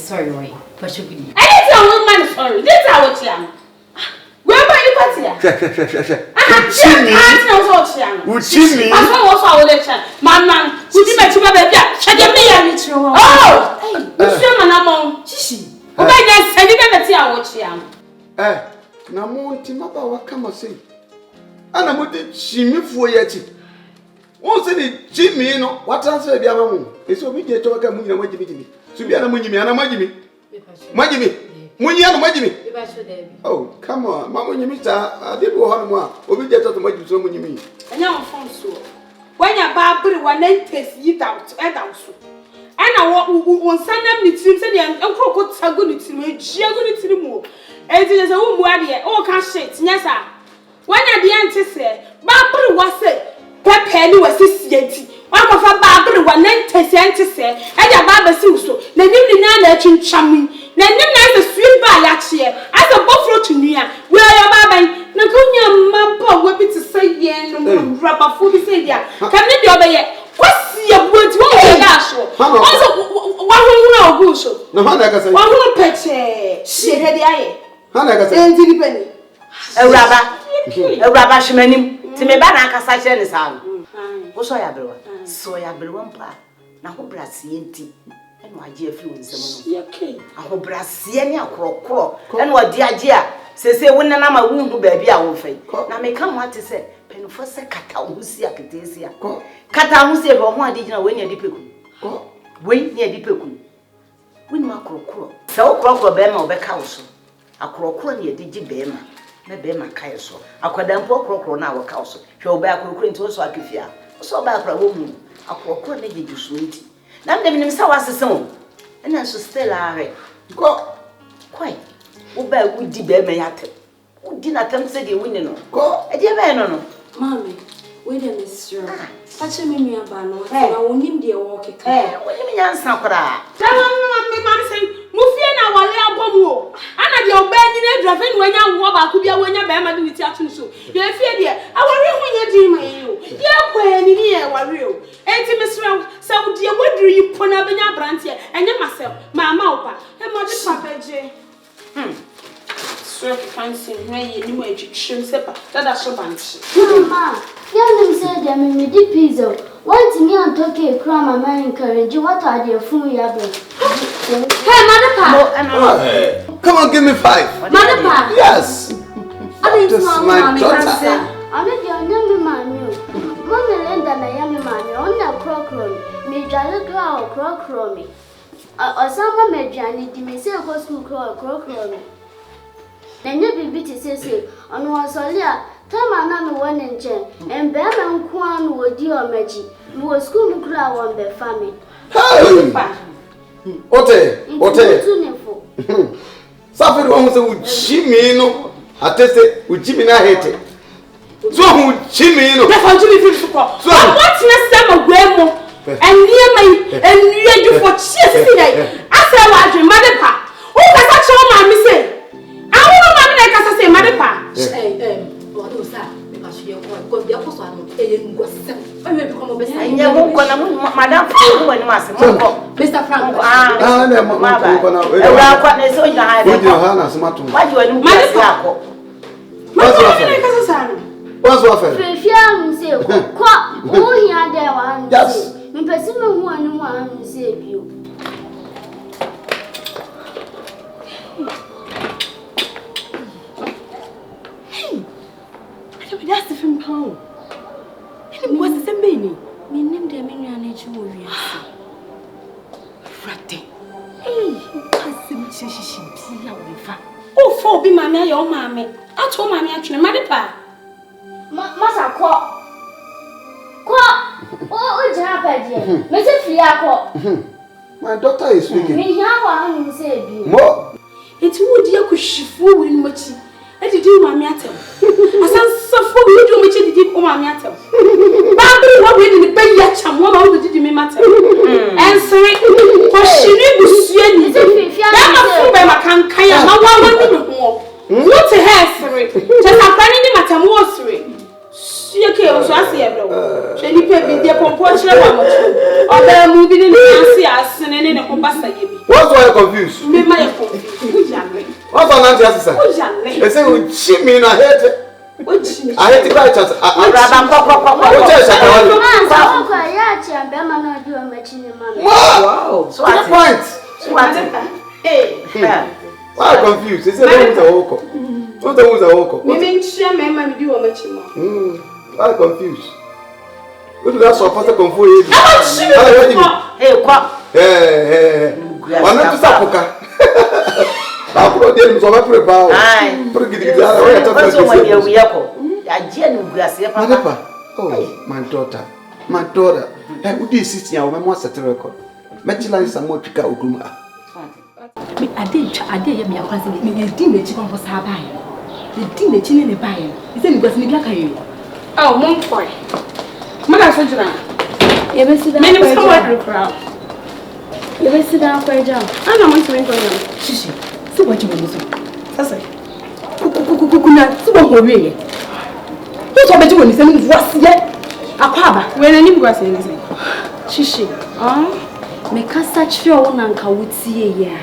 sorry, why? But you be. I tell woman sorry. This I watch you. Where are you party? Chimney. Uchimi. I was our lecture. My man, who did my children baby? Shut your me. Oh, hey, you man among Chishi. Oh, my God, send it back to our watch you. Eh, Namon Timaba, what come I say? And I'm with the Jimmy for yet. Once in Jimmy, no, what answer the other one? It's so we get to a community and wait to me. So be a Mujimi and a Majimi. Majimi. Munya Majimi. Oh, come on, Mamma, you miss I did go on one. Or we get to the Majim, so when you mean. And now, Fonso. When your barber one then taste it out, and also. And I want send them the teams and Uncle could a good to me, she a good to more. And it is a woman, oh, can't shit, yes, sir. When I the auntie said, Barber was said, Pepper was this yeti. One of a barber one then taste auntie said, and your barber so. They didn't know that you chummy. Then there's a sweet by last year. As a buffalo to Nia, where your barber, Nagonia Mampa, what to say, yen, rubber food is in there. Can you do it yet? What's your words? What are you also? One will go so. No, Hannah, one will petche. She had the eye. Hannah, penny. A rubber shimmy to me, Banaka Sasha is hand. What's I have? So I have one part. Now, Brasienti. And my dear fluence, okay. I hope Brasiania crow, and what dear dear says, when I'm a wound, baby, I will fade. Now, may come what to say, Penfosa Catausia, Catesia. Catausia, or one did you know when you're deep? When near deep. When my crow. So, crow, Bema, or Becauso. A crow near Digi Bema, Bema Kaiso. A quadampo crow now a council. Show back into a swakifia. So back a woman. A crow near you sweet. Now, the minister was a song, and I should still are. Go quite. Who bear would debate me at it? Who did not attempt to get winning? Go, a dear man. Mammy, wait a minute, such a mimi about no, I won't name dear walking. What do you mean, answer? Mamma saying, Mufiana, while they are bomb. And at your bed in a driving when you walk back, could be a winner by my dignity. So, you're fear, I will when you're dreaming. Yeah, when you hear what real. And Miss Round, so dear, what do you put up in your branch here? And you myself, my mouth, and my Papa J. Sir, fancy, may you make it shrimp, that's so bunch. Mamma, young said, I mean, with the pizza. Once me and Toki cram a man encourage you, what are your food you have? Hey, Mother, come on, give me 5. Mother, yes. I mean, my daughter. I mean, your young man, Mamma Linda, my young man, on a crockery, may jolly crow, crockery. Or some Majani, the Messiah was who crockery. Then you be to say, on one solia. Time I know one in chair, and Bam and Kwan would dear Maggie, who was school crowd on the family. Ote, suffered one with Jimmy, no, I tested with Jimmy, I hate it. So, Jimmy, no, so what's next time a grandma and near me and near you for cheers today? I said, I dream, Mother Pa. Who can I show my missing? I want to make us say, Mother Pa. Because you're going to be a person, and you Madame when Mr. Frank, what's what? Yes, one save you. That's the film pound. And what's the meaning? Me name the nature movie. Frate. Hey, she oh, for be mammy, your mammy. I told mammy actually, Madipa. Massa call. Oh, Japa, Mrs. Fiaco. My daughter is speaking. Me, how I say you. More. It's would you could shifu in much. I did do my matter. I said, so for you do much did you my matter. Barbie, what we did pay yet, some woman who did me matter. And say, for she knew you, I can't kaya, no one more. What a hair, sorry. Just a funny matter, more sorry. She okay, no so ase e bro. Hwe ni pe bi de pompo kire wa mo tu. Oba mu bi ni ase asene ne ko basa ye bi. What's why you confused? Me ma ye confused. What's on Nancy Assisa? They say we cheat me in a head. I hate the right chance. Wow. So at point. Hey. Why confused? They say they want to walk. What they want to walk? Me share my mama do o machimo. Why confused? What do that support to confuse you? Hey, kwa. Hey. Wana tu sapoka. Apro de so ba prepare. Ai. Pro gidi gidi ala we talk so my we yako. Agye ni guase papa. Oh, my daughter. My daughter. Hey, who dey sit here o me mo set record. Me chila nsa mo twika ogum a. Me ade ye me akwase me di me chi kon sa ba ye. Me di me chi ne ba ye. Ise me guase me bia ka ye. Oh, mon boy. Mama so jina. You be sit down. Me nim somewhere crowd. You be sit down for a job. I don't want to win for you. Shishi. So what you want to do? Sasa. Kuna so what go we ye. Who to be do ni se me voice ye. Akwaba. We na nim guase ni se. Shishi. Me kasa chwe wo na nka wotie ye a.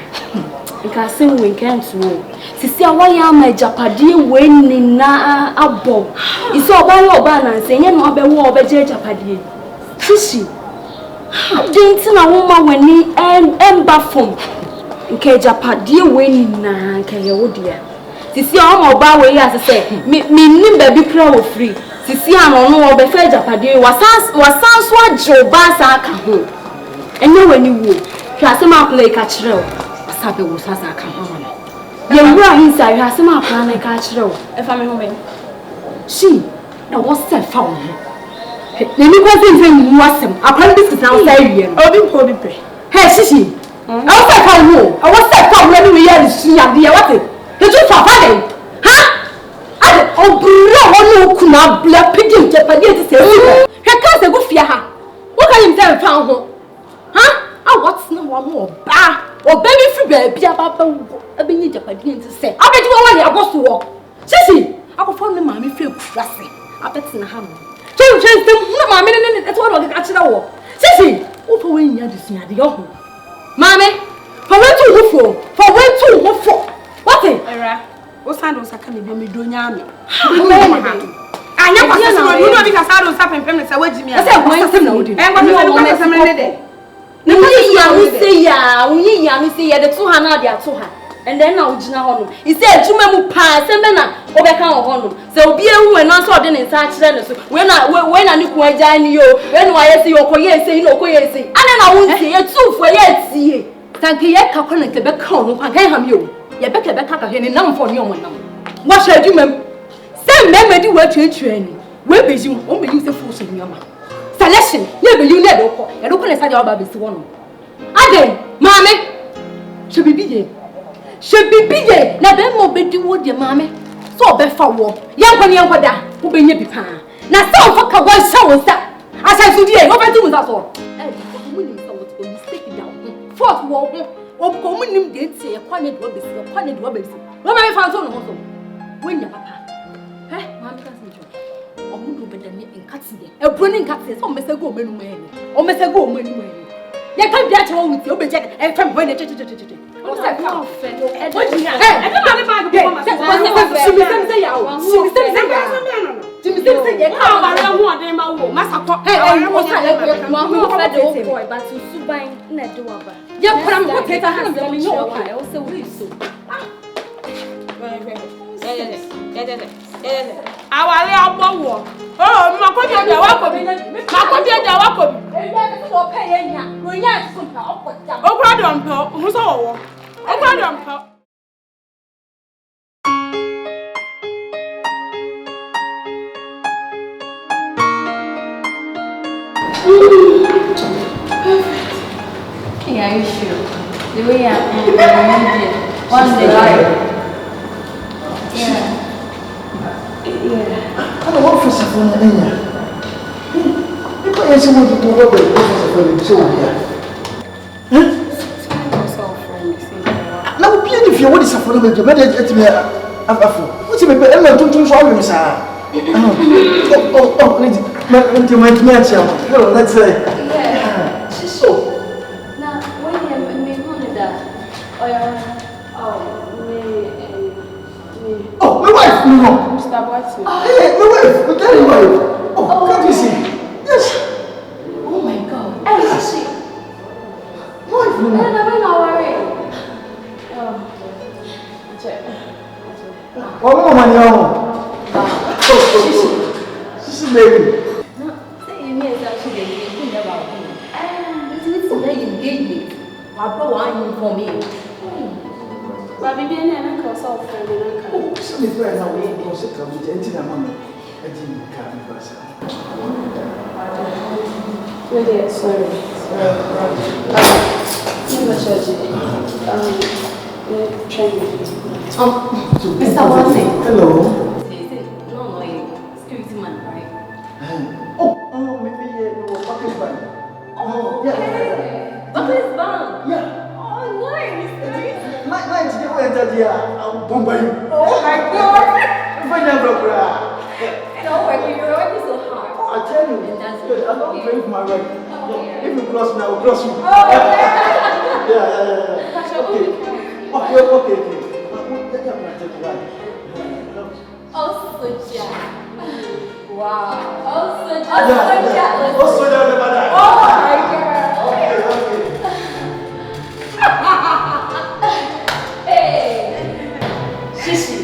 Nka se we nkantu wo. Sisi awa ya ma japade we ni na abo. Isi oba ye oba na nse nye no obewo obeje japade. Shishi. Denti na wo ma wani emba fom. Nke japade we ni na nka ye wo dia. Sisi awa oba we ya se me nim ba bi kra wo free. Sisi ano no obefa japade wasan so agye oba sa aka ho. Enye wani wo hwa se ma play ka kire o asabe wo sasa ka mama na ye wura hinsa hwa se ma plan na ka kire o e fa me ho me shi na wo se fa wo na ni ko se mu wasem akwan biscuit na wo sa wie no Obi mpo bi pe. he shishi e wo se fa wo na ni we ya shi ya de what the two fa den ha ade obura wo no kuna bla pidin japade ti se hwe ka se go fia ha wo ka yim se fa ho. Ah, what's no one more? Bah, or baby free baby, about a Japanese to say. I bet you want your boss to walk. Sissy, I will find the mammy feel crusty. I bet in the hammer. Change them, no, mammy, and that's what I'll catch it all. Sissy, what for when you're just near the home? Mammy, for where to look for where to look for? What is it? What's handles are coming to me doing yammy? I never you know because I don't stop and permit a wedding. I said, what's the no? And what is na we ya we say ya the 200 dia 200 and then na ugina hono he say adwuma mu pa sembe na obeka hono say obi ehu na so ode ne nsa kire ne so we na ni ku agya ni yo we na waye say okoye say na okoye say ane na wo ntie etufo ye tie tanke ye ka kona ke beka hono kwa kan ham yo ye beka ka hwe ni namfo ni omon nam wa sha adwuma mu say mmemedi wa twetwe ni we beji o me use full so nyama selection ye be you need okọ e do ko le sa dia oba be si wono ade mame she bibiye na be mo be di wo de mame so be fa wo yankwa da wo be nya bi pa na sa wo ka wan sha wo sa asa su die wo be tu mu sa so eh ko mu ni sa wo to mistake down fourth wo ko mu nim de tie e kwa ne do be si wo ma me fa so no ho so wo nya papa mame ka sin omudu bedane nkatiye ebroni nkatiye so mesego omenu mene o mesego omenu mene ye ka bia chewo wuti o beje e fam bo ne che o se fa ofe o jiya e ka ma be bag bo ma se mi se ya o si se ye ka ma re ho ode ma wo masako o sa le ko ma ho fa de o boy but su ban na de wa ba ye pram ko teta ha na me yo o se wi so awale agbowo ma ko bi da wa ko bi e be so pe ye nya ro nya so pa okota o kwa don pe o so wo o kwa don pe Yeah, you sure? The way I'm one day. Yeah. I don't want first of all, if I answer what you do, first of all, now, if you want to suffer, but let me have what's it? I'm not doing so. Hello, let's say. Yeah. Shisho. Now, when you make money that, Oh, my wife, no. Mr. Boaty. Hey, my wife, my darling wife. Oh, can't you see? Yes. oh my God. Hey, Shishi. My wife, no. Don't worry. What money on? This is baby. No, say you mean actually you never know. It's an engagement. I brought one for me. But baby, I never saw a friend. Oh, some is where now we go sit down with the mama. I didn't come because. Really, sorry. Mr. Watson. Hello. No, security man, right? Oh, maybe no pocket band. Oh, yeah. Buckles band. Yeah. Oh, nice. Night you went at the Bombay. Oh my God. Don't work, you're working so hard. I tell you, And that's good. I'm not paying for my work. If you cross me, I will cross you. Oh, Yeah. Okay. oh, Soja. Wow. Oh, Soja. Oh, so down the banana. Oh, my God. Okay. Hey. Shishi.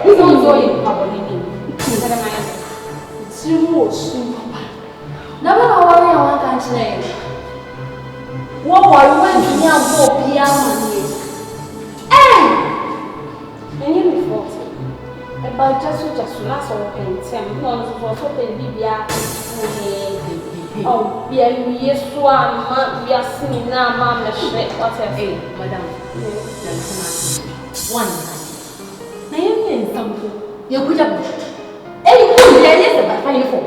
Who's on Zoe? Never know what I want to say. What were you when you have more piano? Hey! And you before. About just last or ten. No, for so baby. Oh, we are yes, one, we are singing now, Mamma. Whatever. Hey, madam. One. Naomi and something. You could have. Hey, you could have about fine for.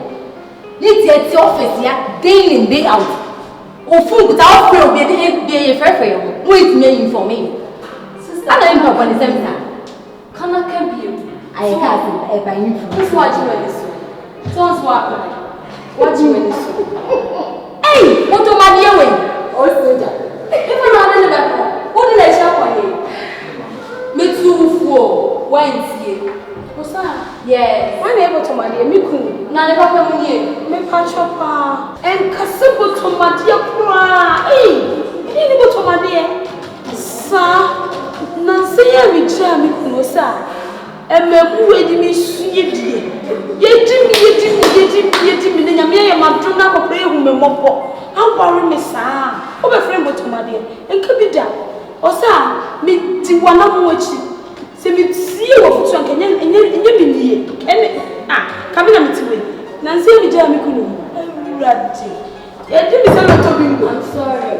Let's get your office here, day in, day out. Oh, food without prayer, be a fair for you. Wait, me for me. Sister, I don't know when it's every time. Can I camp you? I can't buy you food. Who's watching this? Someone's walking. Watching this. Hey, what do my dear way? Oh, Soja. If I'm not in the back, what did I shop for you? Me too, for Wednesday. What's that? Yes. I'm able to my dear, me cool. Now, the papa, Me patch up and Cassibo to my dear cry. Hey, you didn't go to my dear. Sir, Nancy, every chair me cool, sir. And me waiting me sweet. Yet, me, I'm not to play with me mopo. How worry me, sir. Oh, my friend, to my dear, and could be done. Oh, sir, me, Tiwana Mochi. Say me see you of Frank and you and coming up to me. Nancy, we jam me cool. Ratty. I'm sorry.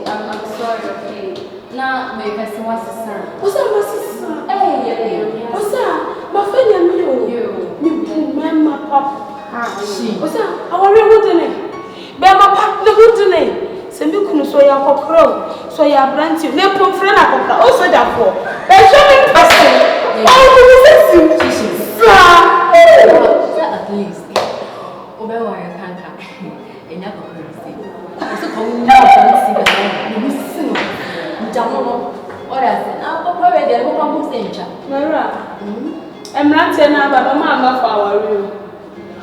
I'm sorry, okay. Now, make us what's the son. What's that, my sister? Hey, what's that? My friend and you. My papa. She. What's that? Our real name. But my papa, the good name. Send you can so your crow, so your branch, you never friend of also therefore. There's something person. Oh, this is At least. Over where I can't come. And never crazy. So, come now, fancy the you listen. Down. Or as now, Papa, they're home center. Myra. I'm not saying about Mamma for our room.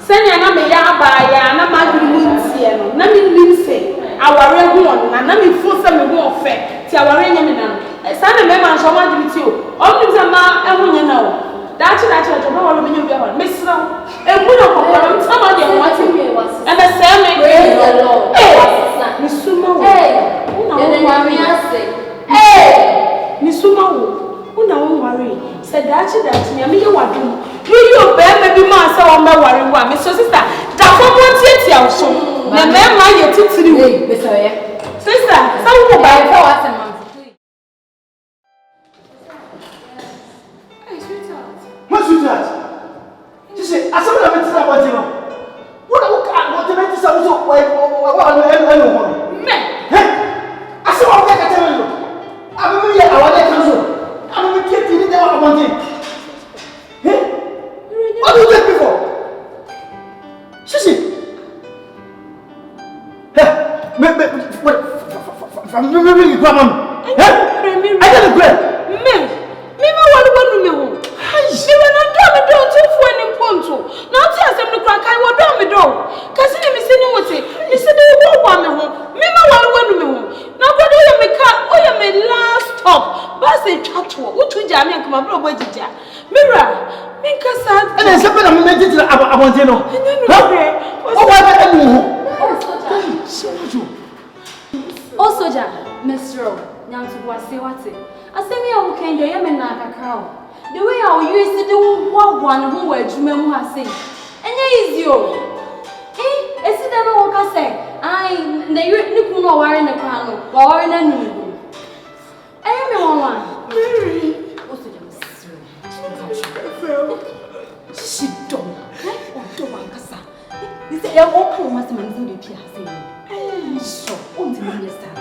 Send your number, Yabaya, and I'm not doing it. Nothing means say. Our real one, and let me force them more fair. See our reunion. I stand a member and shall want with you. Only the man, and when you know. That's what I don't know what you are. Miss Slow, and we don't have somebody watching me. And the same way, Miss Sumo. Hey, Miss Sumo, who now worry. Said that me, I mean, you want to. You bear maybe master on my worry one, Miss Sister. That's what wants it, so. The man might get to the way, Sister, some will buy for us a month. What's with that? She said, I saw them about you. What the man is also why anyone? Men, I saw what I tell you. I'm a year, I want to I'm a kid, you need to want it. What do you think? The way I used to do Whan who were Jumemu has said. And easy. Eh, is it that what I say? I the no wearing the crown or in a new. I am one. Mary. Also, she don't. Oh, don't want Cassa. Is it a walk home as a man who did say? So, on the minister.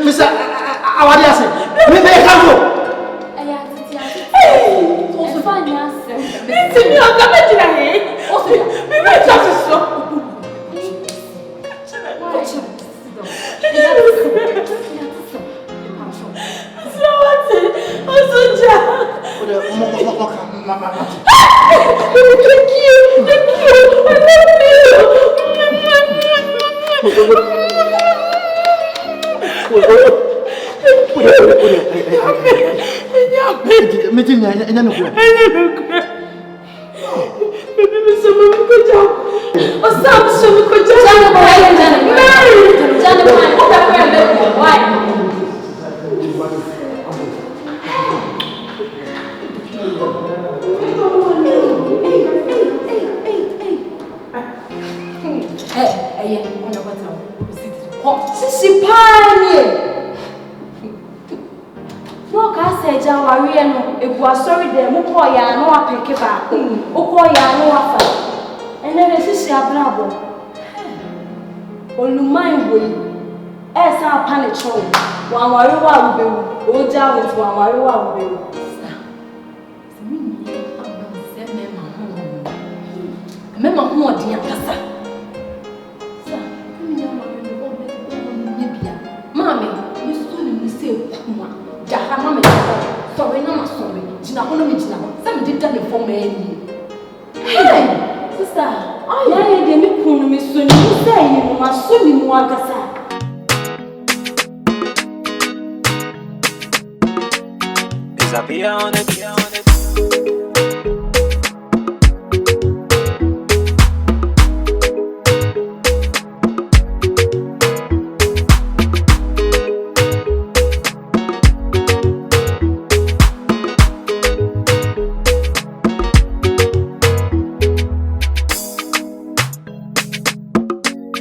Mr. Family. Disappear on it.